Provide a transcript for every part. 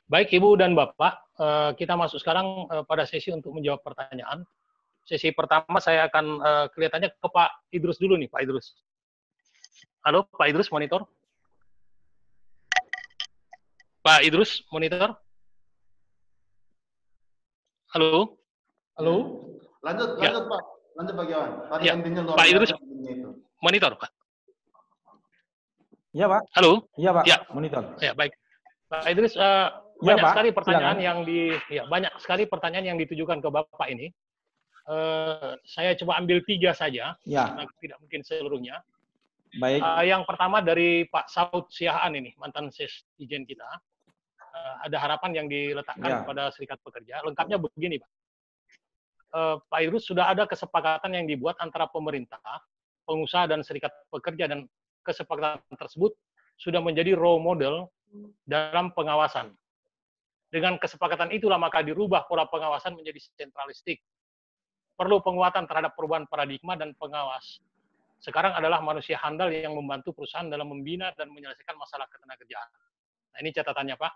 Baik Ibu dan Bapak, kita masuk sekarang pada sesi untuk menjawab pertanyaan. Sesi pertama saya akan kelihatannya ke Pak Idrus dulu nih, Pak Idrus. Halo, Pak Idrus, monitor. Pak Idrus, monitor. Halo. Halo. Lanjut Pak. Lanjut Pak Giawan. Tadi ya. intinya luar Pak Idrus, itu. monitor Pak. Iya Pak. Halo. Iya Pak. Ya. Monitor. Ya baik. Pak Idrus, ya, banyak Pak. sekali pertanyaan Silakan. banyak sekali pertanyaan yang ditujukan ke Bapak ini. Saya coba ambil 3 saja, ya. Karena tidak mungkin seluruhnya. Baik. Yang pertama dari Pak Saud Siahaan ini, mantan Sesdijen kita. Ada harapan yang diletakkan kepada Serikat Pekerja. Lengkapnya begini, Pak. Pak Idrus, sudah ada kesepakatan yang dibuat antara pemerintah, pengusaha, dan Serikat Pekerja, dan kesepakatan tersebut sudah menjadi role model dalam pengawasan. Dengan kesepakatan itulah maka dirubah pola pengawasan menjadi sentralistik. Perlu penguatan terhadap perubahan paradigma, dan pengawas sekarang adalah manusia handal yang membantu perusahaan dalam membina dan menyelesaikan masalah ketenagakerjaan. Nah, ini catatannya, Pak.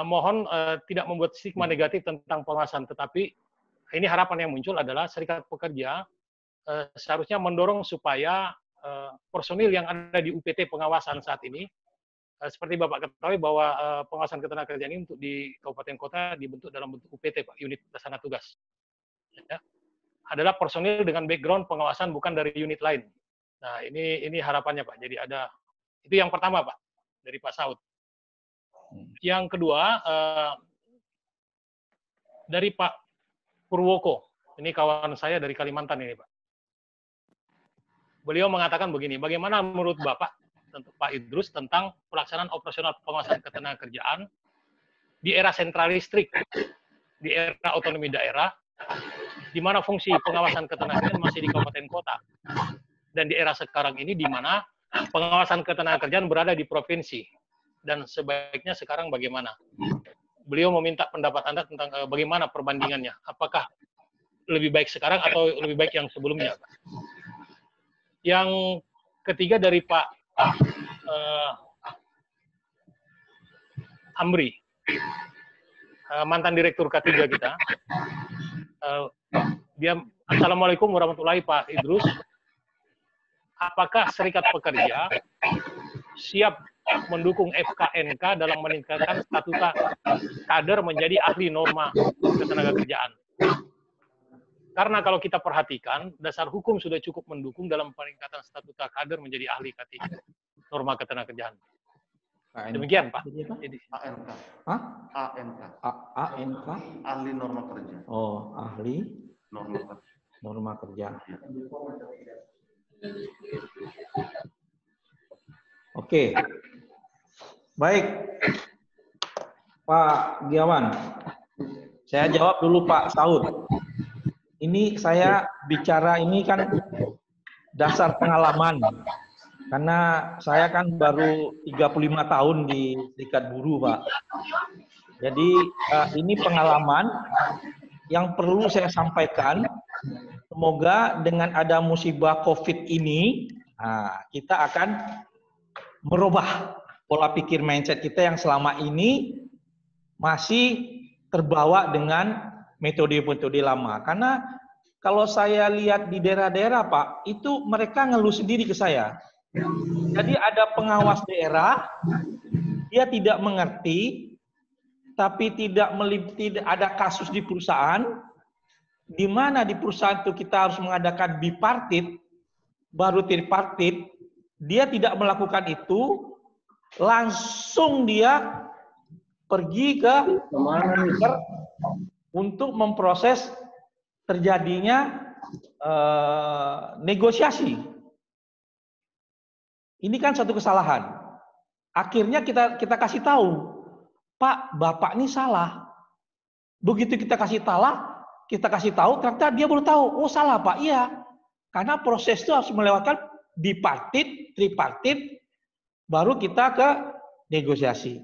Mohon tidak membuat stigma negatif tentang pengawasan, tetapi ini harapan yang muncul adalah Serikat Pekerja seharusnya mendorong supaya personil yang ada di UPT pengawasan saat ini, seperti Bapak ketahui bahwa pengawasan ketenagakerjaan ini untuk di kabupaten kota dibentuk dalam bentuk UPT, Pak, unit pelaksana tugas. Ya, adalah personil dengan background pengawasan, bukan dari unit lain. Nah, ini harapannya, Pak. Jadi ada, itu yang pertama, Pak, dari Pak Saud. Yang kedua, dari Pak Purwoko. Ini kawan saya dari Kalimantan ini, Pak. Beliau mengatakan begini, bagaimana menurut Bapak, Pak Idrus, tentang pelaksanaan operasional pengawasan ketenagakerjaan di era sentralistik, di era otonomi daerah, di mana fungsi pengawasan ketenagakerjaan masih di kabupaten kota, dan di era sekarang ini di mana pengawasan ketenagakerjaan berada di provinsi, dan sebaiknya sekarang bagaimana? Beliau meminta pendapat Anda tentang bagaimana perbandingannya, apakah lebih baik sekarang atau lebih baik yang sebelumnya, Pak? Yang ketiga dari Pak Amri, mantan Direktur K3 kita. Dia, Assalamualaikum warahmatullahi Pak Idrus. Apakah Serikat Pekerja siap mendukung FKNK dalam meningkatkan statuta kader menjadi ahli norma ketenagakerjaan? Karena kalau kita perhatikan, dasar hukum sudah cukup mendukung dalam peningkatan statuta kader menjadi ahli K3, norma ketenagakerjaan. Demikian, Pak. Jadi ANK. Hah? ANK. ANK? Ahli norma kerja. Oh, ahli norma kerja. Oke. Baik. Pak Giawan. Saya jawab dulu Pak Saud. Ini saya bicara ini kan dasar pengalaman. Karena saya kan baru 35 tahun di Serikat Buruh, Pak. Jadi ini pengalaman yang perlu saya sampaikan. Semoga dengan ada musibah COVID ini, kita akan merubah pola pikir mindset kita yang selama ini masih terbawa dengan metode-metode lama. Karena kalau saya lihat di daerah-daerah, Pak, itu mereka ngeluh sendiri ke saya. Jadi ada pengawas daerah, dia tidak mengerti, tapi tidak ada kasus di perusahaan, di mana di perusahaan itu kita harus mengadakan bipartit, baru tripartit, dia tidak melakukan itu, langsung dia pergi ke untuk memproses terjadinya negosiasi. Ini kan satu kesalahan. Akhirnya kita kasih tahu, Pak, Bapak ini salah. Begitu kita kasih tahu, ternyata dia baru tahu, oh salah Pak, iya. Karena proses itu harus melewatkan bipartit, tripartit, baru kita ke negosiasi.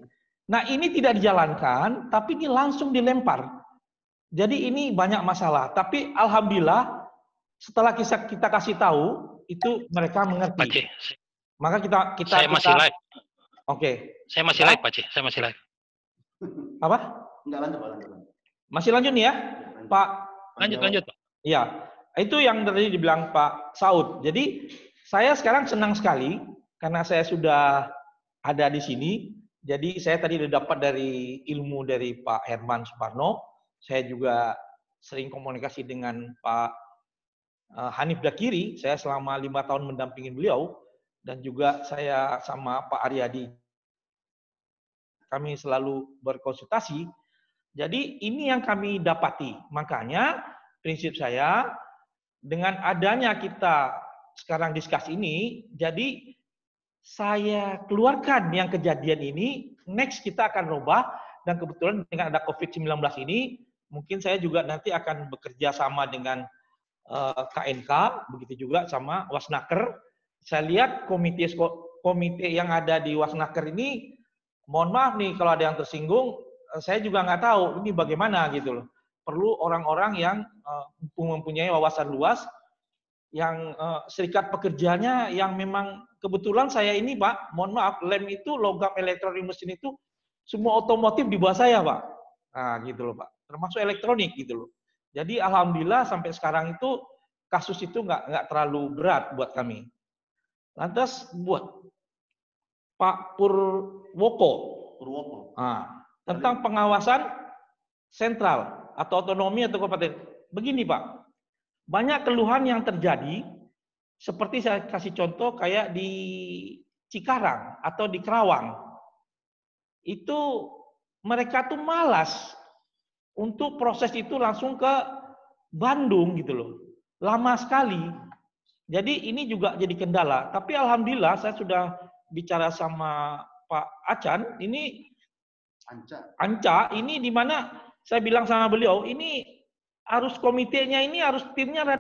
Nah ini tidak dijalankan, tapi ini langsung dilempar. Jadi ini banyak masalah. Tapi alhamdulillah setelah kita kasih tahu, itu mereka mengerti. Pak C. Maka kita masih live. Oke. Saya masih live, Pak C. Saya masih live. Apa? Enggak, lanjut Pak, lanjut. Masih lanjut nih ya, Pak? Lanjut Pak. Iya, itu yang tadi dibilang Pak Saud. Jadi saya sekarang senang sekali karena saya sudah ada di sini. Jadi saya tadi sudah dapat dari ilmu dari Pak Herman Suparno. Saya juga sering komunikasi dengan Pak Hanif Dakiri. Saya selama 5 tahun mendampingi beliau. Dan juga saya sama Pak Aryadi. Kami selalu berkonsultasi. Jadi ini yang kami dapati. Makanya prinsip saya dengan adanya kita sekarang diskusi ini, jadi saya keluarkan yang kejadian ini, next kita akan rubah, dan kebetulan dengan ada COVID-19 ini, mungkin saya juga nanti akan bekerja sama dengan KNK, begitu juga sama Wasnaker. Saya lihat komite yang ada di Wasnaker ini, mohon maaf nih kalau ada yang tersinggung, saya juga nggak tahu ini bagaimana gitu loh. Perlu orang-orang yang mempunyai wawasan luas, yang serikat pekerjanya yang memang kebetulan saya ini Pak, mohon maaf, lem itu logam elektronik mesin itu semua otomotif di bawah saya Pak. Nah gitu loh Pak, termasuk elektronik gitu loh. Jadi alhamdulillah sampai sekarang itu kasus itu nggak terlalu berat buat kami. Lantas buat Pak Purwoko, tentang pengawasan sentral atau otonomi atau kabupaten. Begini Pak, banyak keluhan yang terjadi, seperti saya kasih contoh kayak di Cikarang atau di Kerawang. Itu mereka tuh malas untuk proses itu langsung ke Bandung gitu loh. Lama sekali. Jadi ini juga jadi kendala. Tapi alhamdulillah saya sudah bicara sama Pak Acan, ini Anca, ini di mana saya bilang sama beliau, ini harus komitenya ini harus timnya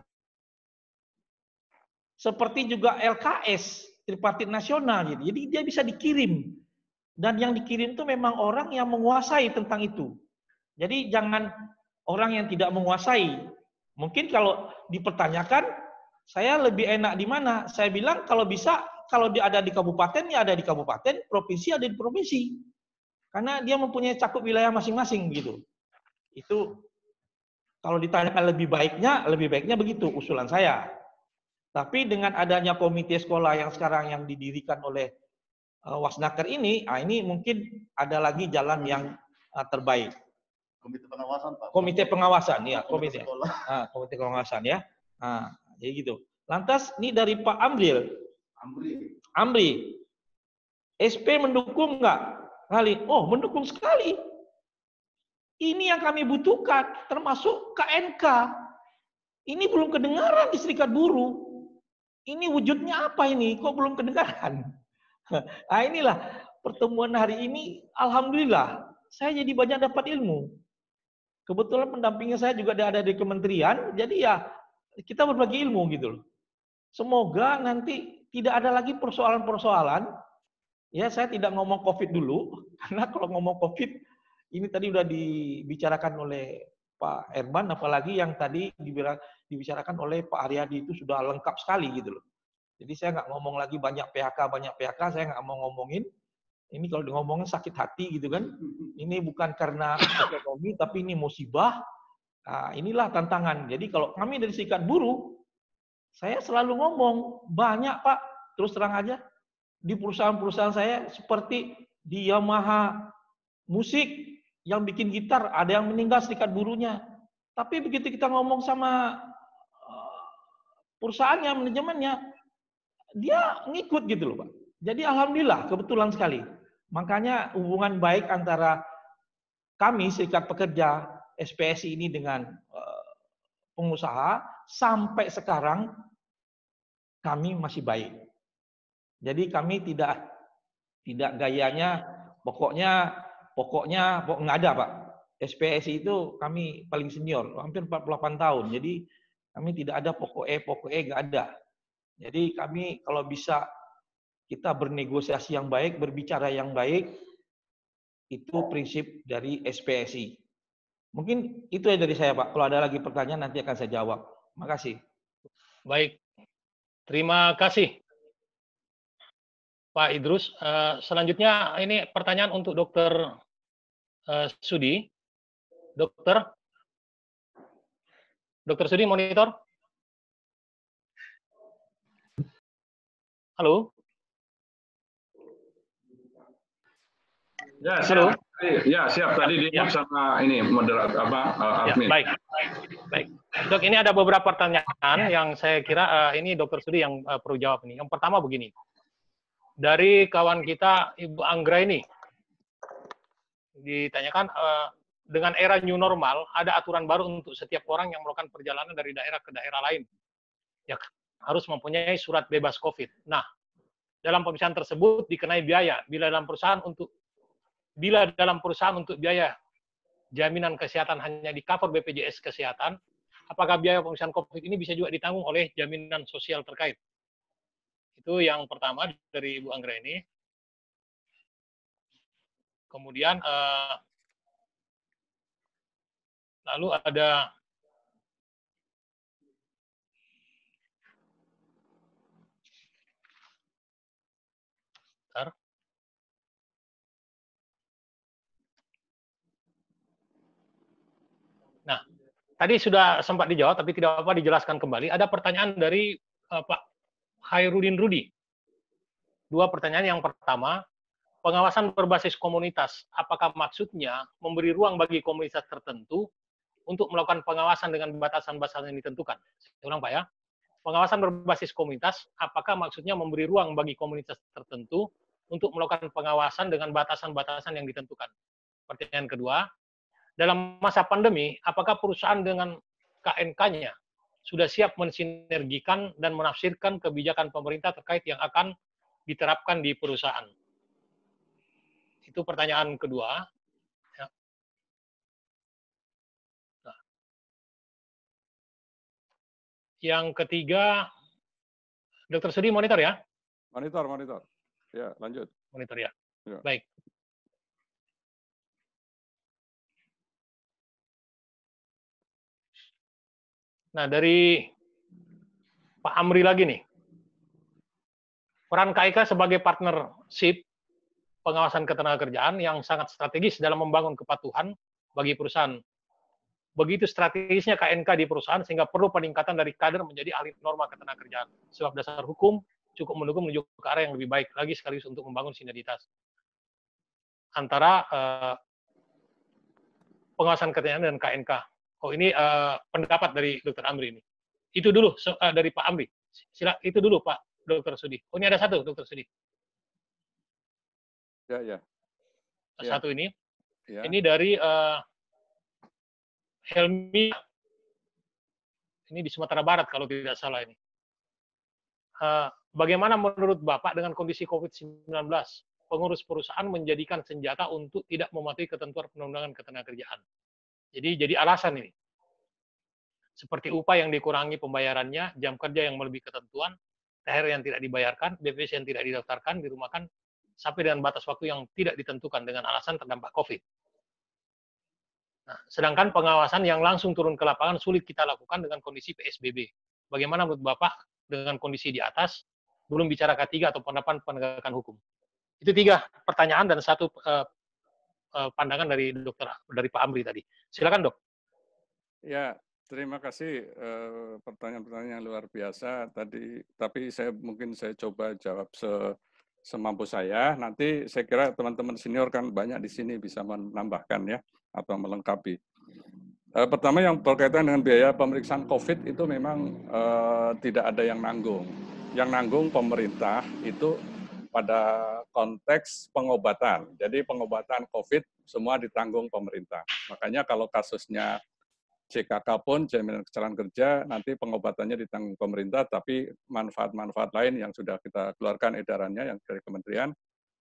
seperti juga LKS, tripartit nasional gitu. Jadi dia bisa dikirim. Dan yang dikirim itu memang orang yang menguasai tentang itu. Jadi jangan orang yang tidak menguasai. Mungkin kalau dipertanyakan, saya lebih enak di mana? Saya bilang kalau bisa, kalau dia ada di kabupaten, ya ada di kabupaten, provinsi ada di provinsi. Karena dia mempunyai cakup wilayah masing-masing gitu. Itu kalau ditanyakan lebih baiknya begitu usulan saya. Tapi dengan adanya komite sekolah yang sekarang yang didirikan oleh Wasnaker ini mungkin ada lagi jalan yang terbaik. Komite pengawasan Pak. Komite pengawasan ya, komite pengawasan ya. Nah, jadi gitu. Lantas ini dari Pak Amri. SP mendukung nggak? Kali. Oh, mendukung sekali. Ini yang kami butuhkan, termasuk KNK. Ini belum kedengaran di Serikat Buruh. Ini wujudnya apa ini? Kok belum kedengaran? Nah inilah pertemuan hari ini, alhamdulillah saya jadi banyak dapat ilmu. Kebetulan pendampingnya saya juga ada di kementerian, jadi ya kita berbagi ilmu gitu loh. Semoga nanti tidak ada lagi persoalan-persoalan. Ya saya tidak ngomong COVID dulu, karena kalau ngomong COVID ini tadi udah dibicarakan oleh Pak Herman, apalagi yang tadi dibicarakan oleh Pak Aryadi itu sudah lengkap sekali gitu loh. Jadi saya nggak ngomong lagi banyak PHK, saya nggak mau ngomongin. Ini kalau ngomongin sakit hati gitu kan. Ini bukan karena ekonomi, tapi ini musibah. Nah, inilah tantangan. Jadi kalau kami dari Serikat Buruh, saya selalu ngomong, banyak Pak, terus terang aja. Di perusahaan-perusahaan saya, seperti di Yamaha Musik, yang bikin gitar, ada yang meninggal Serikat Buruhnya. Tapi begitu kita ngomong sama perusahaannya, manajemennya, dia ngikut gitu loh Pak. Jadi alhamdulillah kebetulan sekali. Makanya hubungan baik antara kami Serikat Pekerja SPSI ini dengan pengusaha sampai sekarang kami masih baik. Jadi kami tidak gayanya pokoknya nggak ada Pak. SPSI itu kami paling senior, hampir 48 tahun. Jadi kami tidak ada pokoknya nggak ada. Jadi kami kalau bisa kita bernegosiasi yang baik, berbicara yang baik, itu prinsip dari SPSI. Mungkin itu ya dari saya Pak. Kalau ada lagi pertanyaan nanti akan saya jawab. Makasih. Baik, terima kasih Pak Idrus. Selanjutnya ini pertanyaan untuk Dr. Sudi, Dokter Sudi monitor. Halo. Ya, siap. Ya, siap. Tadi di sama ini moderator admin. Ya, baik. Dok, ini ada beberapa pertanyaan yang saya kira ini Dokter Sudi yang perlu jawab nih. Yang pertama begini. Dari kawan kita Ibu Anggra ini ditanyakan dengan era new normal ada aturan baru untuk setiap orang yang melakukan perjalanan dari daerah ke daerah lain. Ya, harus mempunyai surat bebas COVID. Nah, dalam pemisahan tersebut dikenai biaya bila dalam perusahaan untuk biaya jaminan kesehatan hanya di cover BPJS Kesehatan, apakah biaya pemisahan COVID ini bisa juga ditanggung oleh jaminan sosial terkait? Itu yang pertama dari Ibu Anggra ini. Kemudian lalu ada Nah, tadi sudah sempat dijawab, tapi tidak apa dijelaskan kembali. Ada pertanyaan dari Pak Hairudin Rudi. Dua pertanyaan. Yang pertama, pengawasan berbasis komunitas. Apakah maksudnya memberi ruang bagi komunitas tertentu untuk melakukan pengawasan dengan batasan-batasan yang ditentukan? Saya ulang, Pak ya. Pengawasan berbasis komunitas, apakah maksudnya memberi ruang bagi komunitas tertentu untuk melakukan pengawasan dengan batasan-batasan yang ditentukan? Pertanyaan kedua, dalam masa pandemi, apakah perusahaan dengan KNK-nya sudah siap mensinergikan dan menafsirkan kebijakan pemerintah terkait yang akan diterapkan di perusahaan? Itu pertanyaan kedua. Ya. Nah. Yang ketiga, Dokter Sudi monitor ya? Monitor. Ya, lanjut. Monitor ya. Baik. Nah, dari Pak Amri lagi nih. Peran KIK sebagai partnership pengawasan ketenagakerjaan yang sangat strategis dalam membangun kepatuhan bagi perusahaan. Begitu strategisnya KNK di perusahaan sehingga perlu peningkatan dari kader menjadi ahli norma ketenagakerjaan. Sebab dasar hukum cukup mendukung menuju ke arah yang lebih baik lagi sekaligus untuk membangun sinergitas antara pengawasan ketenagakerjaan dan KNK. Oh, ini pendapat dari Dr. Amri ini. Itu dulu dari Pak Amri. Itu dulu Pak Dr. Sudi. Oh, ini ada satu Dr. Sudi. Ya. Satu ini. Ya. Ini dari Helmi. Ini di Sumatera Barat kalau tidak salah ini. Bagaimana menurut Bapak dengan kondisi COVID-19? Pengurus perusahaan menjadikan senjata untuk tidak mematuhi ketentuan perundang-undangan ketenagakerjaan. Jadi alasan ini. Seperti upah yang dikurangi pembayarannya, jam kerja yang melebihi ketentuan, THR yang tidak dibayarkan, BPJS yang tidak didaftarkan, dirumahkan, sampai dengan batas waktu yang tidak ditentukan dengan alasan terdampak COVID. Nah, sedangkan pengawasan yang langsung turun ke lapangan sulit kita lakukan dengan kondisi PSBB. Bagaimana menurut Bapak dengan kondisi di atas, belum bicara K3 atau penerapan penegakan hukum? Itu 3 pertanyaan dan 1 pandangan dari Pak Amri tadi. Silakan, Dok. Ya, terima kasih pertanyaan-pertanyaan yang luar biasa tadi. Tapi mungkin saya coba jawab semampu saya. Nanti saya kira teman-teman senior kan banyak di sini bisa menambahkan ya atau melengkapi. Pertama yang berkaitan dengan biaya pemeriksaan COVID itu memang tidak ada yang nanggung. Yang nanggung pemerintah itu pada konteks pengobatan. Jadi pengobatan COVID semua ditanggung pemerintah. Makanya kalau kasusnya JKK pun, jaminan kecelakaan kerja, nanti pengobatannya ditanggung pemerintah, tapi manfaat-manfaat lain yang sudah kita keluarkan edarannya yang dari kementerian,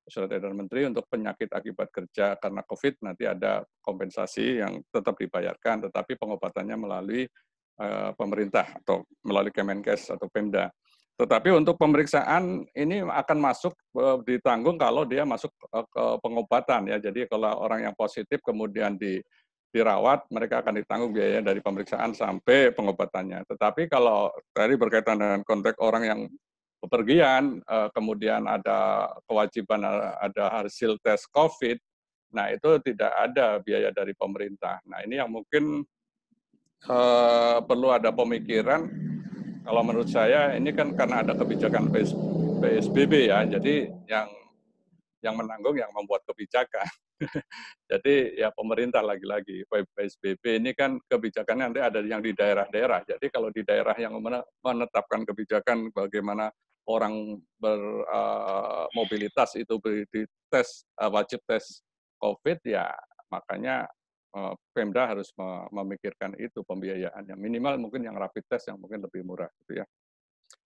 surat edaran menteri untuk penyakit akibat kerja karena COVID, nanti ada kompensasi yang tetap dibayarkan, tetapi pengobatannya melalui pemerintah atau melalui Kemenkes atau Pemda. Tetapi untuk pemeriksaan ini akan masuk ditanggung kalau dia masuk ke pengobatan ya. Jadi kalau orang yang positif kemudian dirawat, mereka akan ditanggung biaya dari pemeriksaan sampai pengobatannya. Tetapi kalau tadi berkaitan dengan konteks orang yang bepergian, kemudian ada kewajiban ada hasil tes COVID, Nah, itu tidak ada biaya dari pemerintah. Nah, ini yang mungkin perlu ada pemikiran. Kalau menurut saya ini kan karena ada kebijakan PSBB ya, jadi yang menanggung yang membuat kebijakan. Jadi ya pemerintah lagi-lagi, PSBB ini kan kebijakannya nanti ada yang di daerah-daerah. Jadi kalau di daerah yang menetapkan kebijakan bagaimana orang bermobilitas itu dites, wajib tes COVID, ya makanya Pemda harus memikirkan itu pembiayaannya. Minimal mungkin yang rapid test yang mungkin lebih murah gitu ya.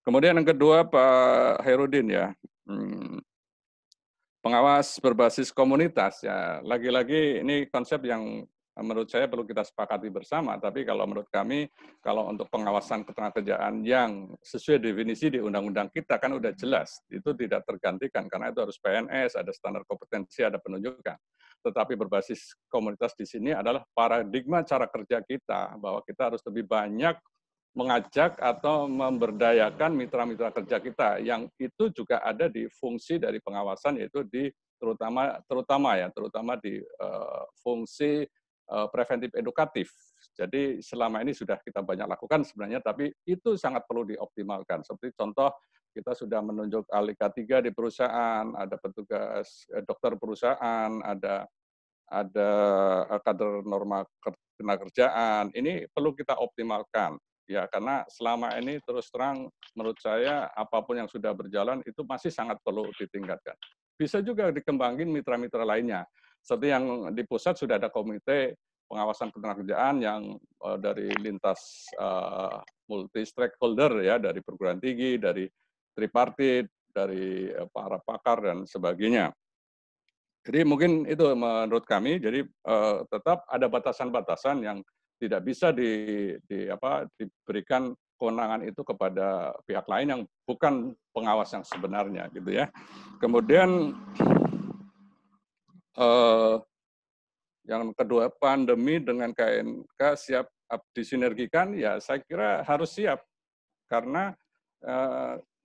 Kemudian yang kedua Pak Hairudin ya, pengawas berbasis komunitas ya, lagi-lagi ini konsep yang menurut saya perlu kita sepakati bersama. Tapi kalau menurut kami, kalau untuk pengawasan ketenagakerjaan yang sesuai definisi di undang-undang kita kan udah jelas, itu tidak tergantikan karena itu harus PNS, ada standar kompetensi, ada penunjukan. Tetapi berbasis komunitas di sini adalah paradigma cara kerja kita, bahwa kita harus lebih banyak mengajak atau memberdayakan mitra-mitra kerja kita yang itu juga ada di fungsi dari pengawasan, yaitu di terutama di fungsi preventif edukatif. Jadi selama ini sudah kita banyak lakukan sebenarnya, tapi itu sangat perlu dioptimalkan. Seperti contoh, kita sudah menunjuk ahli K3 di perusahaan, ada petugas dokter perusahaan, ada kader norma ketenagakerjaan. Ini perlu kita optimalkan. Ya, karena selama ini terus terang menurut saya apapun yang sudah berjalan itu masih sangat perlu ditingkatkan. Bisa juga dikembangin mitra-mitra lainnya. Seperti yang di pusat sudah ada komite pengawasan ketenagakerjaan yang dari lintas multi stakeholder ya, dari perguruan tinggi, dari tripartit, dari para pakar dan sebagainya. Jadi mungkin itu menurut kami, jadi tetap ada batasan-batasan yang tidak bisa diberikan kewenangan itu kepada pihak lain yang bukan pengawas yang sebenarnya gitu ya. Kemudian yang kedua, pandemi dengan KNK siap disinergikan, ya saya kira harus siap karena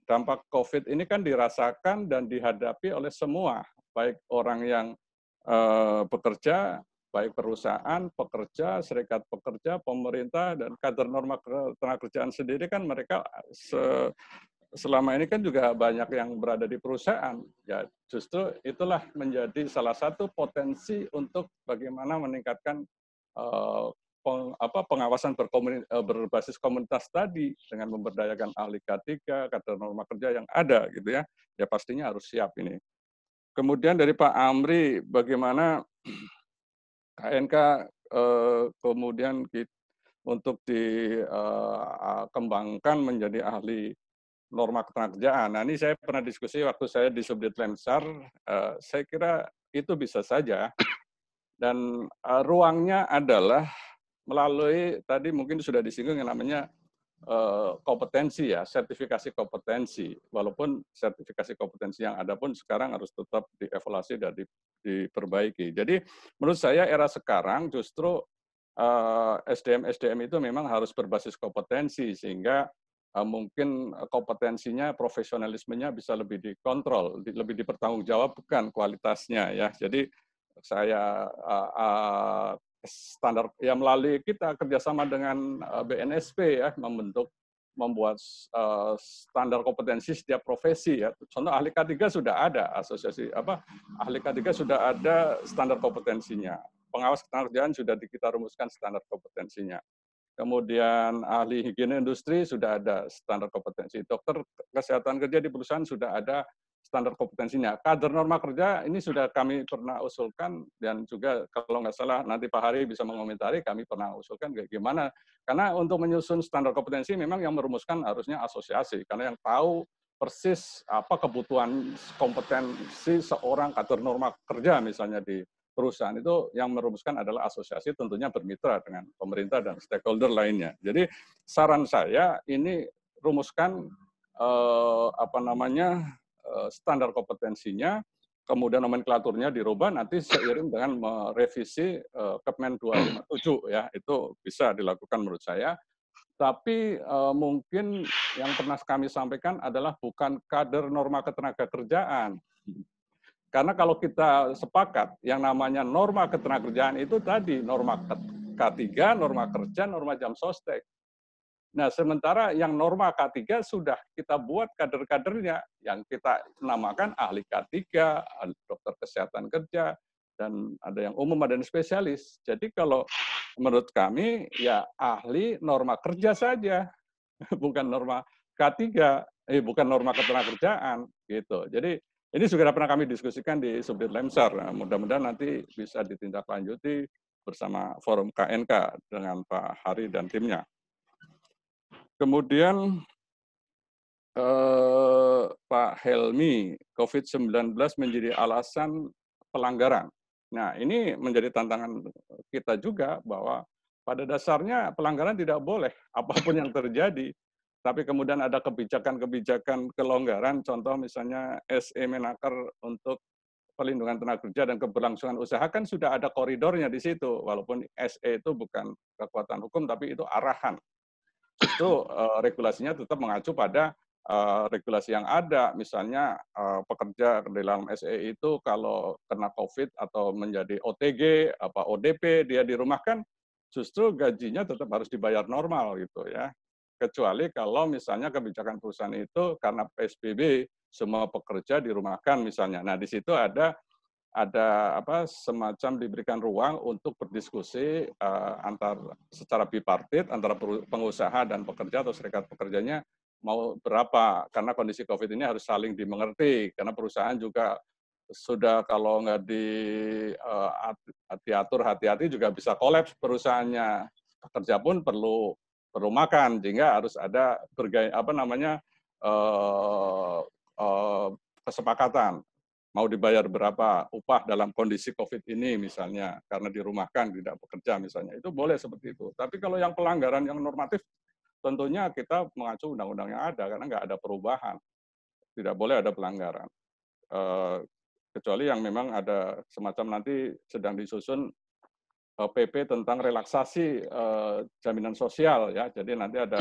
dampak COVID ini kan dirasakan dan dihadapi oleh semua, baik orang yang bekerja, baik perusahaan, pekerja, serikat pekerja, pemerintah, dan kader norma ketenagakerjaan sendiri kan mereka selama ini kan juga banyak yang berada di perusahaan. Ya, justru itulah menjadi salah satu potensi untuk bagaimana meningkatkan pengawasan berbasis komunitas tadi dengan memberdayakan ahli K3, kader norma kerja yang ada gitu ya. Ya pastinya harus siap ini. Kemudian dari Pak Amri, bagaimana KNK kemudian untuk dikembangkan menjadi ahli norma ketenagakerjaan. Nah, ini saya pernah diskusi waktu saya di Subdit Lemsar, saya kira itu bisa saja. Dan ruangnya adalah melalui, tadi mungkin sudah disinggung yang namanya kompetensi ya, sertifikasi kompetensi. Walaupun sertifikasi kompetensi yang ada pun sekarang harus tetap dievaluasi dan diperbaiki. Jadi menurut saya era sekarang justru SDM itu memang harus berbasis kompetensi sehingga mungkin kompetensinya, profesionalismenya bisa lebih dikontrol, lebih dipertanggungjawabkan kualitasnya ya. Jadi saya standar ya melalui kita kerjasama dengan BNSP ya membuat standar kompetensi setiap profesi ya. Contoh ahli K3 sudah ada ahli K3 sudah ada standar kompetensinya. Pengawas ketenagakerjaan sudah kita rumuskan standar kompetensinya. Kemudian ahli higiene industri sudah ada standar kompetensi. Dokter kesehatan kerja di perusahaan sudah ada standar kompetensinya. Kader norma kerja ini sudah kami pernah usulkan dan juga kalau nggak salah nanti Pak Hari bisa mengomentari, kami pernah usulkan bagaimana. Karena untuk menyusun standar kompetensi memang yang merumuskan harusnya asosiasi. Karena yang tahu persis apa kebutuhan kompetensi seorang kader norma kerja misalnya di perusahaan itu yang merumuskan adalah asosiasi, tentunya bermitra dengan pemerintah dan stakeholder lainnya. Jadi saran saya ini rumuskan standar kompetensinya, kemudian nomenklaturnya dirubah nanti seiring dengan merevisi Kepmen 257 ya, itu bisa dilakukan menurut saya. Tapi mungkin yang pernah kami sampaikan adalah bukan kader norma ketenagakerjaan. Karena kalau kita sepakat, yang namanya norma ketenagakerjaan itu tadi, norma K3, norma kerja, norma jam sostek. Nah, sementara yang norma K3 sudah kita buat kader-kadernya, yang kita namakan ahli K3, ahli dokter kesehatan kerja, dan ada yang umum, ada yang spesialis. Jadi kalau menurut kami, ya ahli norma kerja saja, bukan norma K3, bukan norma ketenagakerjaan, gitu. Jadi ini sudah pernah kami diskusikan di Subdit Lemsar. Nah, mudah-mudahan nanti bisa ditindaklanjuti bersama Forum KNK dengan Pak Hari dan timnya. Kemudian Pak Helmi, COVID-19 menjadi alasan pelanggaran. Nah, ini menjadi tantangan kita juga bahwa pada dasarnya pelanggaran tidak boleh apapun yang terjadi. Tapi kemudian ada kebijakan-kebijakan kelonggaran, contoh misalnya SE Menaker untuk pelindungan tenaga kerja dan keberlangsungan usaha kan sudah ada koridornya di situ, walaupun SE itu bukan kekuatan hukum, tapi itu arahan. Itu regulasinya tetap mengacu pada regulasi yang ada, misalnya pekerja di dalam SE itu kalau kena COVID atau menjadi OTG, apa ODP, dia dirumahkan, justru gajinya tetap harus dibayar normal gitu ya. Kecuali kalau misalnya kebijakan perusahaan itu karena PSBB semua pekerja dirumahkan misalnya. Nah, di situ ada apa semacam diberikan ruang untuk berdiskusi secara bipartit antara pengusaha dan pekerja atau serikat pekerjanya mau berapa, karena kondisi COVID ini harus saling dimengerti, karena perusahaan juga sudah kalau nggak diatur hati-hati juga bisa kolaps perusahaannya. Pekerja pun perlu makan, sehingga harus ada kesepakatan mau dibayar berapa upah dalam kondisi COVID ini misalnya, karena dirumahkan tidak bekerja misalnya, itu boleh seperti itu. Tapi kalau yang pelanggaran yang normatif, tentunya kita mengacu undang-undang yang ada, karena nggak ada perubahan, tidak boleh ada pelanggaran. Kecuali yang memang ada semacam nanti sedang disusun PP tentang relaksasi jaminan sosial ya, jadi nanti ada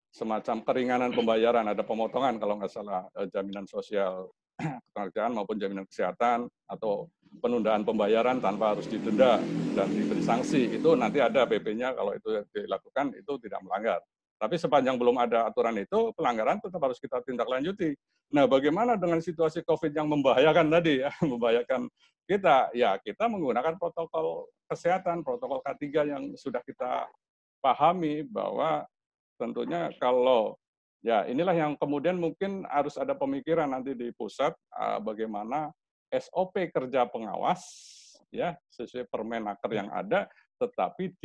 semacam keringanan pembayaran, ada pemotongan kalau nggak salah jaminan sosial ketenagakerjaan maupun jaminan kesehatan, atau penundaan pembayaran tanpa harus didenda dan diberi sanksi, itu nanti ada PP-nya, kalau itu dilakukan itu tidak melanggar. Tapi sepanjang belum ada aturan itu, pelanggaran tetap harus kita tindak lanjuti. Nah, bagaimana dengan situasi COVID yang membahayakan tadi ya, membahayakan kita, ya kita menggunakan protokol kesehatan, protokol K3 yang sudah kita pahami bahwa tentunya kalau ya inilah yang kemudian mungkin harus ada pemikiran nanti di pusat bagaimana SOP kerja pengawas ya sesuai Permenaker yang ada, tetapi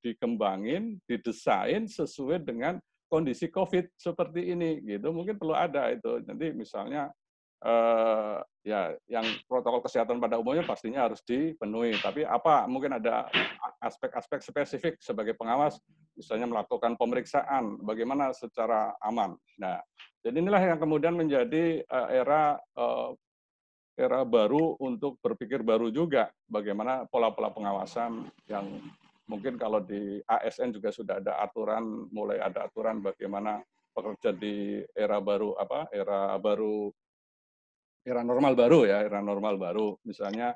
dikembangin, didesain sesuai dengan kondisi COVID seperti ini gitu. Mungkin perlu ada itu. Nanti misalnya ya yang protokol kesehatan pada umumnya pastinya harus dipenuhi, tapi apa mungkin ada aspek-aspek spesifik sebagai pengawas, misalnya melakukan pemeriksaan bagaimana secara aman. Nah, jadi inilah yang kemudian menjadi era baru untuk berpikir baru juga, bagaimana pola-pola pengawasan yang mungkin kalau di ASN juga sudah ada aturan, mulai ada aturan bagaimana pekerja di era baru era normal baru, misalnya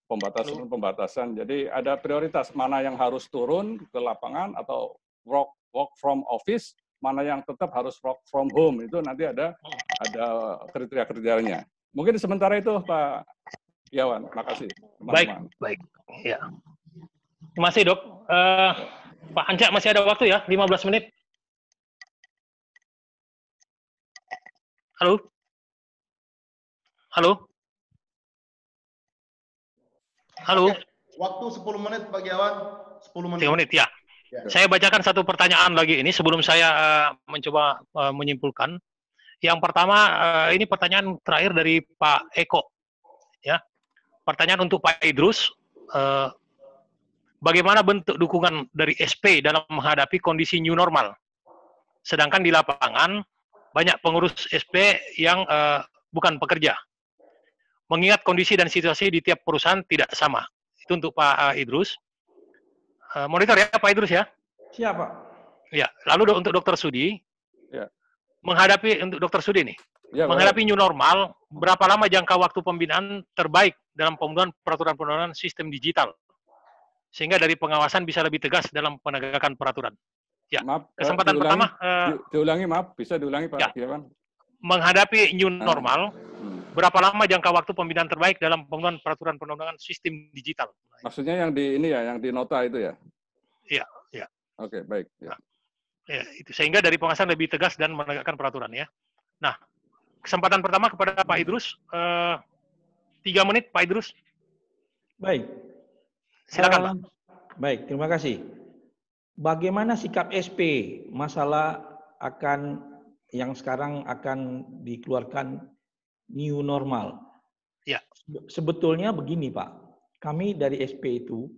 pembatasan. Jadi ada prioritas mana yang harus turun ke lapangan atau work from office, mana yang tetap harus work from home, itu nanti ada kriteria-kriterianya. Mungkin sementara itu Pak Yawan, makasih. Baik. Ya. Terima kasih Dok. Pak Anca masih ada waktu ya, 15 menit. Halo? Waktu 10 menit Pak Giawan. 10 menit. 3 menit ya. Saya bacakan satu pertanyaan lagi ini sebelum saya mencoba menyimpulkan. Yang pertama, ini pertanyaan terakhir dari Pak Eko. Ya. Pertanyaan untuk Pak Idrus. Bagaimana bentuk dukungan dari SP dalam menghadapi kondisi new normal? Sedangkan di lapangan banyak pengurus SP yang bukan pekerja. Mengingat kondisi dan situasi di tiap perusahaan tidak sama. Itu untuk Pak Idrus. Monitor ya Pak Idrus ya? Siap Pak. Ya. Lalu untuk Dr. Sudi. Ya. Menghadapi untuk Dr. Sudi nih. Ya, menghadapi new normal, berapa lama jangka waktu pembinaan terbaik dalam pembuatan peraturan-peraturan sistem digital, sehingga dari pengawasan bisa lebih tegas dalam penegakan peraturan. Ya, maaf, kesempatan diulangi, pertama, diulangi, maaf, bisa diulangi Pak ya, Irwan? menghadapi new normal, berapa lama jangka waktu pembinaan terbaik dalam pembuatan peraturan perundangan sistem digital. Maksudnya yang di ini ya, yang di nota itu ya? Iya, iya. Oke, baik. Ya. Ya, itu sehingga dari pengawasan lebih tegas dan menegakkan peraturan ya. Nah, kesempatan pertama kepada Pak Idrus, 3 menit Pak Idrus. Baik. Silakan Pak. Baik, terima kasih. Bagaimana sikap SP masalah akan yang sekarang akan dikeluarkan new normal? Ya. Sebetulnya begini Pak, kami dari SP itu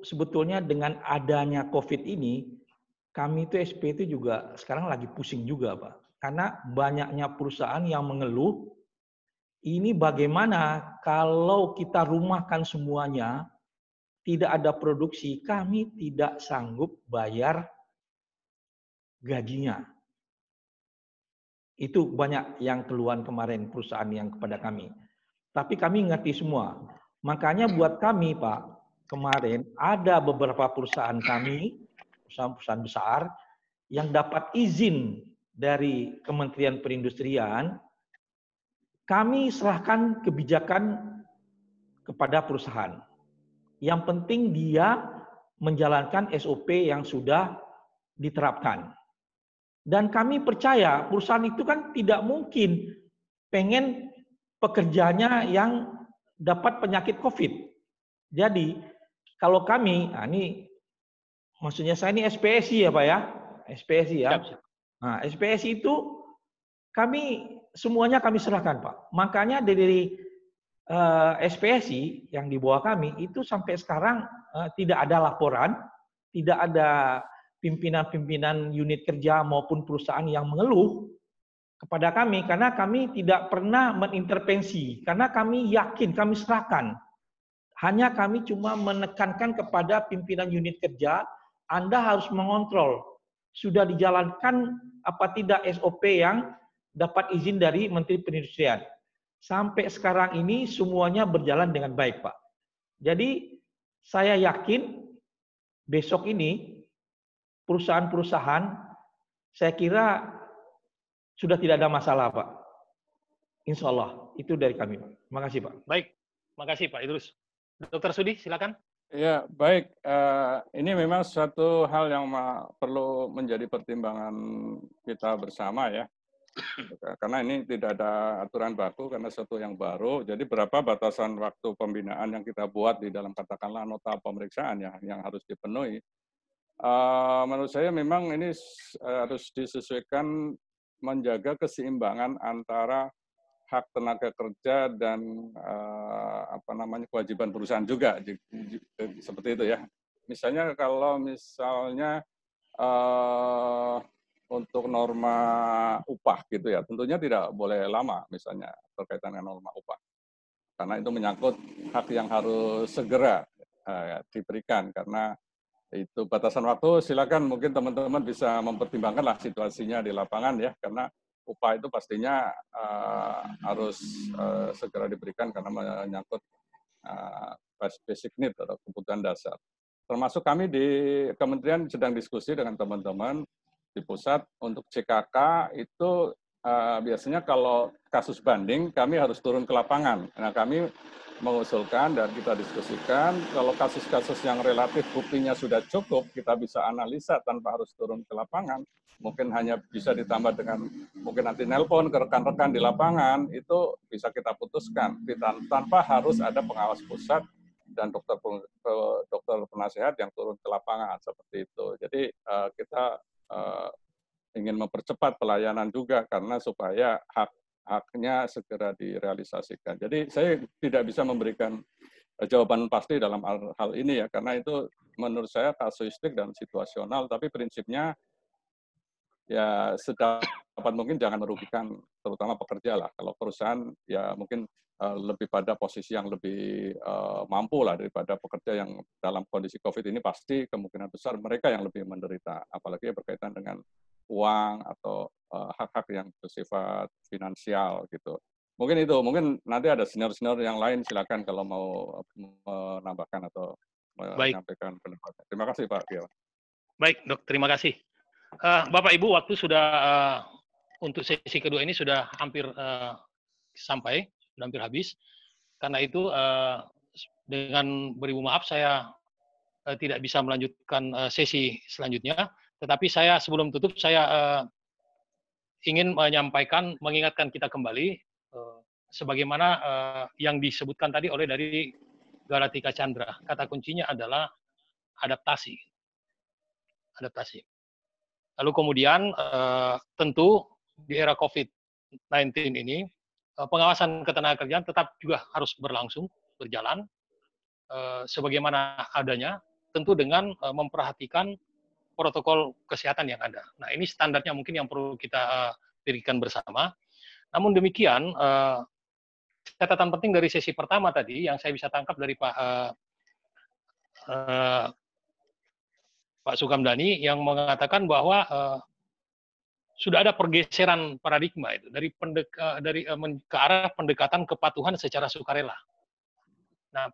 sebetulnya dengan adanya COVID ini, kami itu SP itu juga sekarang lagi pusing juga Pak. Karena banyaknya perusahaan yang mengeluh, ini bagaimana kalau kita rumahkan semuanya, tidak ada produksi, kami tidak sanggup bayar gajinya. Itu banyak yang keluhan kemarin perusahaan yang kepada kami. Tapi kami ngerti semua. Makanya buat kami Pak, kemarin ada beberapa perusahaan kami, perusahaan-perusahaan besar, yang dapat izin dari Kementerian Perindustrian, kami serahkan kebijakan kepada perusahaan. Yang penting dia menjalankan SOP yang sudah diterapkan. Dan kami percaya perusahaan itu kan tidak mungkin pengen pekerjanya yang dapat penyakit COVID. Jadi kalau kami, nah ini maksudnya saya ini SPSI ya Pak ya, SPSI ya. Nah SPSI itu kami semuanya kami serahkan Pak. Makanya dari SPSI yang di bawah kami itu sampai sekarang tidak ada laporan, tidak ada pimpinan-pimpinan unit kerja maupun perusahaan yang mengeluh kepada kami karena kami tidak pernah mengintervensi, karena kami yakin, kami serahkan. Hanya kami cuma menekankan kepada pimpinan unit kerja, Anda harus mengontrol sudah dijalankan apa tidak SOP yang dapat izin dari Menteri Perindustrian. Sampai sekarang ini semuanya berjalan dengan baik, Pak. Jadi saya yakin besok ini perusahaan-perusahaan saya kira sudah tidak ada masalah, Pak. Insya Allah. Itu dari kami, Pak. Terima kasih, Pak. Baik. Terima kasih, Pak Idrus. Dr. Sudi, silakan. Ya, baik. Ini memang suatu hal yang perlu menjadi pertimbangan kita bersama ya. Karena ini tidak ada aturan baku, karena sesuatu yang baru. Jadi berapa batasan waktu pembinaan yang kita buat di dalam katakanlah nota pemeriksaan ya, yang harus dipenuhi. Menurut saya memang ini harus disesuaikan menjaga keseimbangan antara hak tenaga kerja dan kewajiban perusahaan juga seperti itu ya. Misalnya kalau untuk norma upah gitu ya, tentunya tidak boleh lama misalnya berkaitan dengan norma upah. Karena itu menyangkut hak yang harus segera diberikan, karena itu batasan waktu. Silakan mungkin teman-teman bisa mempertimbangkanlah situasinya di lapangan ya, karena upah itu pastinya harus segera diberikan karena menyangkut basic need atau kebutuhan dasar. Termasuk kami di Kementerian sedang diskusi dengan teman-teman di pusat untuk CKK itu biasanya kalau kasus banding kami harus turun ke lapangan. Nah kami mengusulkan dan kita diskusikan kalau kasus-kasus yang relatif buktinya sudah cukup, kita bisa analisa tanpa harus turun ke lapangan. Mungkin hanya bisa ditambah dengan mungkin nanti nelpon ke rekan-rekan di lapangan, itu bisa kita putuskan tanpa harus ada pengawas pusat dan dokter penasehat yang turun ke lapangan seperti itu. Jadi kita ingin mempercepat pelayanan juga karena supaya haknya segera direalisasikan. Jadi saya tidak bisa memberikan jawaban pasti dalam hal ini ya, karena itu menurut saya kasuistik dan situasional, tapi prinsipnya ya sedapat mungkin jangan merugikan terutama pekerja lah. Kalau perusahaan ya mungkin lebih pada posisi yang lebih mampu lah daripada pekerja yang dalam kondisi COVID ini, pasti kemungkinan besar mereka yang lebih menderita, apalagi berkaitan dengan uang atau hak-hak yang bersifat finansial gitu. Mungkin itu, mungkin nanti ada senior-senior yang lain silakan kalau mau menambahkan atau menyampaikan pendapat. Terima kasih Pak Giawan. Baik Dok, terima kasih. Bapak Ibu, waktu sudah untuk sesi kedua ini sudah hampir sampai, sudah hampir habis. Karena itu dengan beribu maaf saya tidak bisa melanjutkan sesi selanjutnya. Tetapi saya sebelum tutup saya ingin mengingatkan kita kembali sebagaimana yang disebutkan tadi oleh dari Galatika Chandra. Kata kuncinya adalah adaptasi. Adaptasi. Lalu kemudian tentu di era COVID-19 ini pengawasan ketenagakerjaan tetap juga harus berjalan sebagaimana adanya, tentu dengan memperhatikan protokol kesehatan yang ada. Nah, ini standarnya mungkin yang perlu kita dirikan bersama. Namun demikian, catatan penting dari sesi pertama tadi yang saya bisa tangkap dari Pak Sukamdhani yang mengatakan bahwa sudah ada pergeseran paradigma itu ke arah pendekatan kepatuhan secara sukarela. Nah,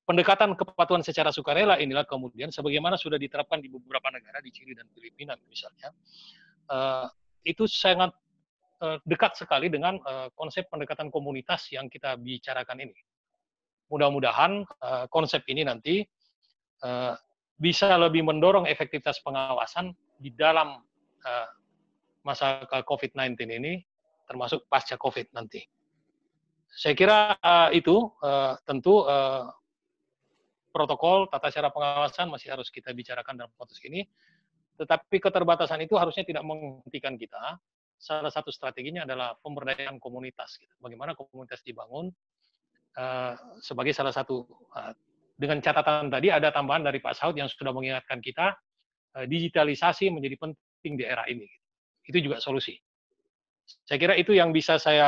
pendekatan kepatuhan secara sukarela inilah kemudian sebagaimana sudah diterapkan di beberapa negara, di Chili dan Filipina misalnya, itu sangat dekat sekali dengan konsep pendekatan komunitas yang kita bicarakan ini. Mudah-mudahan konsep ini nanti bisa lebih mendorong efektivitas pengawasan di dalam masa COVID-19 ini, termasuk pasca COVID nanti. Saya kira itu tentu protokol tata cara pengawasan masih harus kita bicarakan dalam konteks ini, tetapi keterbatasan itu harusnya tidak menghentikan kita. Salah satu strateginya adalah pemberdayaan komunitas. Bagaimana komunitas dibangun sebagai salah satu, dengan catatan tadi ada tambahan dari Pak Saud yang sudah mengingatkan kita, digitalisasi menjadi penting di era ini. Itu juga solusi. Saya kira itu yang bisa saya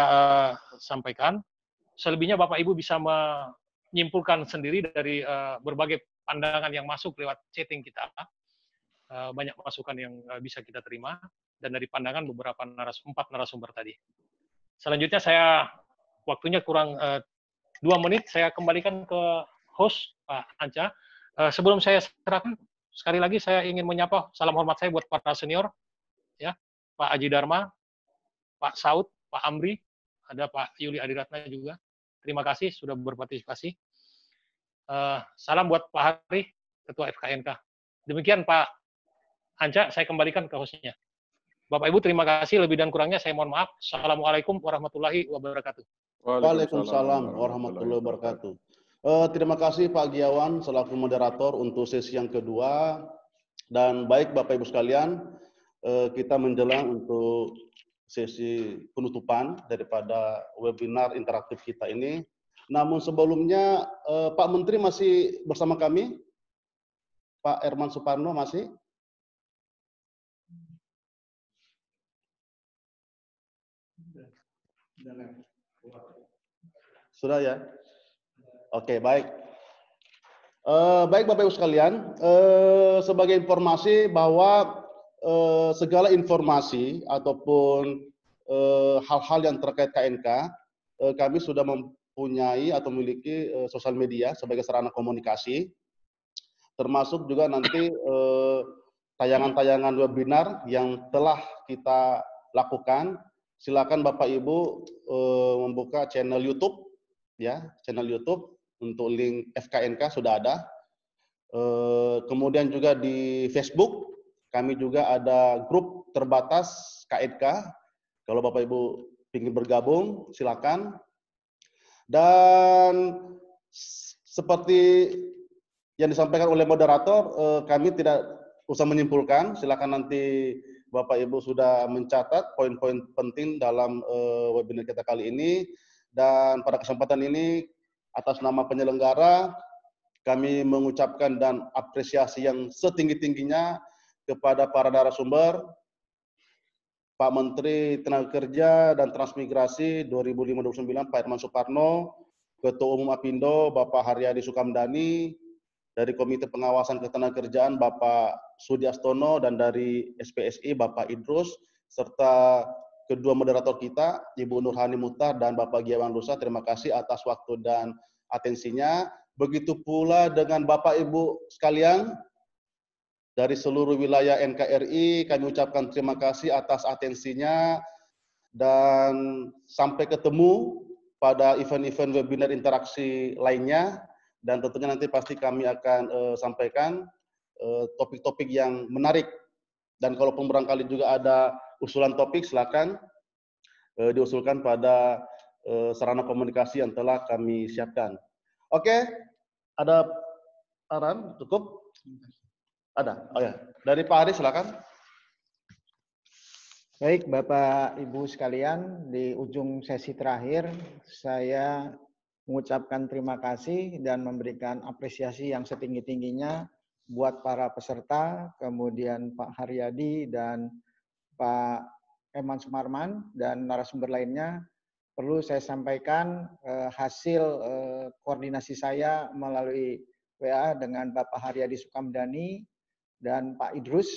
sampaikan. Selebihnya Bapak Ibu bisa menyimpulkan sendiri dari berbagai pandangan yang masuk lewat chatting kita. Banyak masukan yang bisa kita terima, dan dari pandangan beberapa 4 narasumber tadi. Selanjutnya waktunya kurang 2 menit, saya kembalikan ke host, Pak Anca. Sebelum saya serahkan, sekali lagi saya ingin menyapa salam hormat saya buat para senior, ya, Pak Aji Dharma, Pak Saud, Pak Amri, ada Pak Yuli Adiratna juga. Terima kasih sudah berpartisipasi. Salam buat Pak Hari, Ketua FKNK. Demikian Pak Anca, saya kembalikan ke hostnya. Bapak Ibu terima kasih, lebih dan kurangnya saya mohon maaf. Assalamualaikum warahmatullahi wabarakatuh. Waalaikumsalam warahmatullahi wabarakatuh. Terima kasih Pak Giawan selaku moderator untuk sesi yang kedua. Dan baik Bapak Ibu sekalian, kita menjelang untuk sesi penutupan daripada webinar interaktif kita ini. Namun sebelumnya Pak Menteri masih bersama kami? Pak Herman Suparno masih? Sudah ya? Oke, baik. Baik Bapak Ibu sekalian, sebagai informasi bahwa segala informasi ataupun hal-hal yang terkait KNK, kami sudah mempunyai atau memiliki sosial media sebagai sarana komunikasi, termasuk juga nanti tayangan-tayangan webinar yang telah kita lakukan. Silakan Bapak Ibu membuka channel YouTube, ya, channel YouTube untuk link FKNK sudah ada. Kemudian juga di Facebook kami juga ada grup terbatas KNK. Kalau Bapak Ibu ingin bergabung, silakan. Dan seperti yang disampaikan oleh moderator, kami tidak usah menyimpulkan. Silakan nanti Bapak Ibu sudah mencatat poin-poin penting dalam webinar kita kali ini. Dan pada kesempatan ini, atas nama penyelenggara, kami mengucapkan dan apresiasi yang setinggi-tingginya kepada para narasumber, Pak Menteri Tenaga dan Transmigrasi 2005-2009, Pak Herman Suparno, Ketua Umum Apindo, Bapak Haryadi Sukamdhani, dari Komite Pengawasan Ketenagakerjaan Bapak Sudi Astono, dan dari SPSI Bapak Idrus, serta kedua moderator kita, Ibu Nurhani Muhtar dan Bapak Giawan Lusa. Terima kasih atas waktu dan atensinya. Begitu pula dengan Bapak Ibu sekalian, dari seluruh wilayah NKRI, kami ucapkan terima kasih atas atensinya, dan sampai ketemu pada event-event webinar interaksi lainnya. Dan tentunya nanti pasti kami akan sampaikan topik-topik yang menarik. Dan kalaupun barangkali juga ada usulan topik, silakan diusulkan pada sarana komunikasi yang telah kami siapkan. Oke, ada saran? Cukup? Ada? Oh ya, dari Pak Haris silakan. Baik, Bapak Ibu sekalian, di ujung sesi terakhir saya mengucapkan terima kasih dan memberikan apresiasi yang setinggi-tingginya buat para peserta, kemudian Pak Haryadi dan Pak Eman Sumarman dan narasumber lainnya. Perlu saya sampaikan hasil koordinasi saya melalui WA dengan Bapak Haryadi Sukamdhani dan Pak Idrus.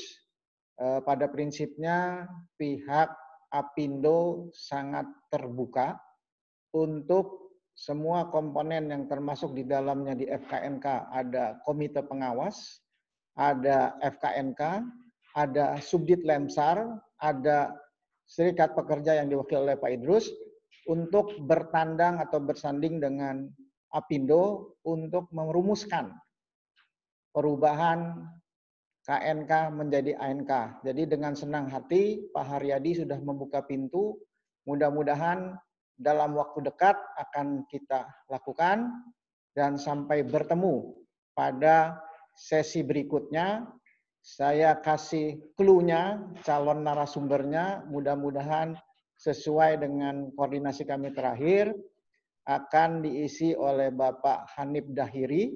Pada prinsipnya pihak Apindo sangat terbuka untuk semua komponen yang termasuk di dalamnya di FKNK. Ada komite pengawas, ada FKNK, ada Subdit Lemsar, ada serikat pekerja yang diwakili oleh Pak Idrus, untuk bertandang atau bersanding dengan Apindo untuk merumuskan perubahan KNK menjadi ANK. Jadi dengan senang hati Pak Haryadi sudah membuka pintu, mudah-mudahan dalam waktu dekat akan kita lakukan, dan sampai bertemu pada sesi berikutnya. Saya kasih clue-nya, calon narasumbernya, mudah-mudahan sesuai dengan koordinasi kami terakhir, akan diisi oleh Bapak Hanif Dahiri,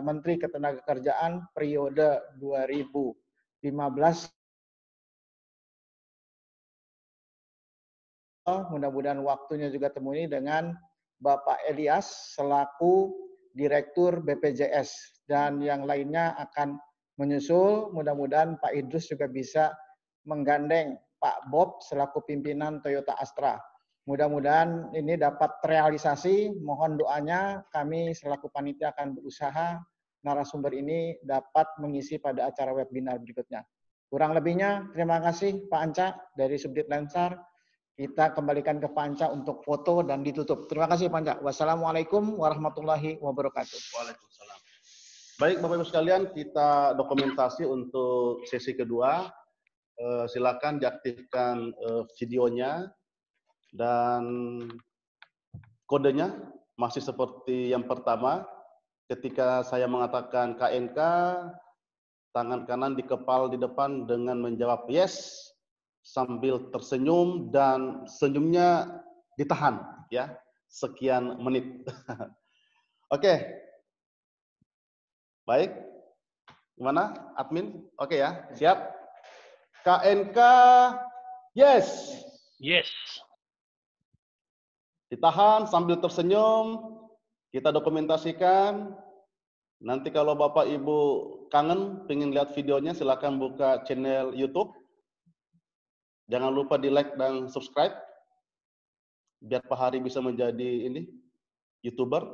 Menteri Ketenagakerjaan periode 2015. Mudah-mudahan waktunya juga temui dengan Bapak Elias selaku Direktur BPJS, dan yang lainnya akan menyusul. Mudah-mudahan Pak Idrus juga bisa menggandeng Pak Bob selaku pimpinan Toyota Astra. Mudah-mudahan ini dapat terrealisasi. Mohon doanya, kami selaku panitia akan berusaha narasumber ini dapat mengisi pada acara webinar berikutnya. Kurang lebihnya, terima kasih Pak Anca dari Subdit Lemsar. Kita kembalikan ke Pak Anca untuk foto dan ditutup. Terima kasih Pak Anca. Wassalamualaikum warahmatullahi wabarakatuh. Waalaikumsalam. Baik Bapak Ibu sekalian, kita dokumentasi untuk sesi kedua. Silakan diaktifkan videonya, dan kodenya masih seperti yang pertama. Ketika saya mengatakan KNK, tangan kanan dikepal di depan dengan menjawab yes, sambil tersenyum, dan senyumnya ditahan ya sekian menit. Oke. Baik. Gimana admin? Oke ya, siap. KNK yes. Yes. Ditahan sambil tersenyum, kita dokumentasikan. Nanti kalau Bapak Ibu kangen pengen lihat videonya, silakan buka channel YouTube. Jangan lupa di like dan subscribe biar Pak Hari bisa menjadi ini YouTuber.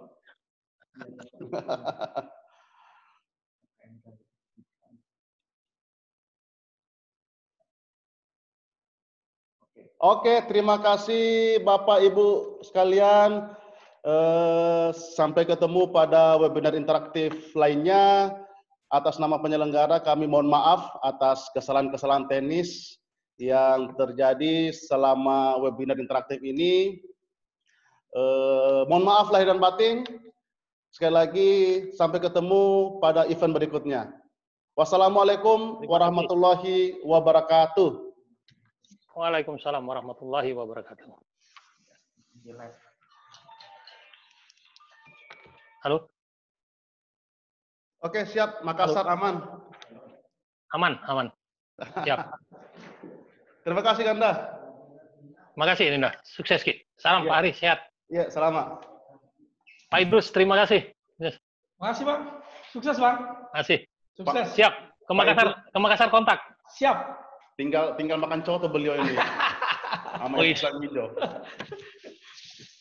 Oke, terima kasih Bapak Ibu sekalian. Sampai ketemu pada webinar interaktif lainnya. Atas nama penyelenggara kami mohon maaf atas kesalahan-kesalahan teknis yang terjadi selama webinar interaktif ini. Mohon maaf lahir dan batin. Sekali lagi, sampai ketemu pada event berikutnya. Wassalamualaikum warahmatullahi wabarakatuh. Waalaikumsalam warahmatullahi wabarakatuh. Halo? Oke, siap. Makassar aman? Aman, aman. Siap. Terima kasih, Ganda. Terima kasih, Ninda. Sukses, Ki. Salam, Ya. Pak Ari. Sehat. Iya, selamat. Pak Idrus, terima kasih. Yes. Makasih Bang. Sukses Bang. Masih. Sukses. Siap. Ke Makassar kontak. Siap. Tinggal makan coto beliau ini. Sama Wih. Islam hijau.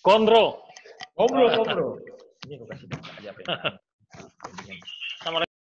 Ngobrol. Kondro. Ini gue kasih aja apa ya. Sama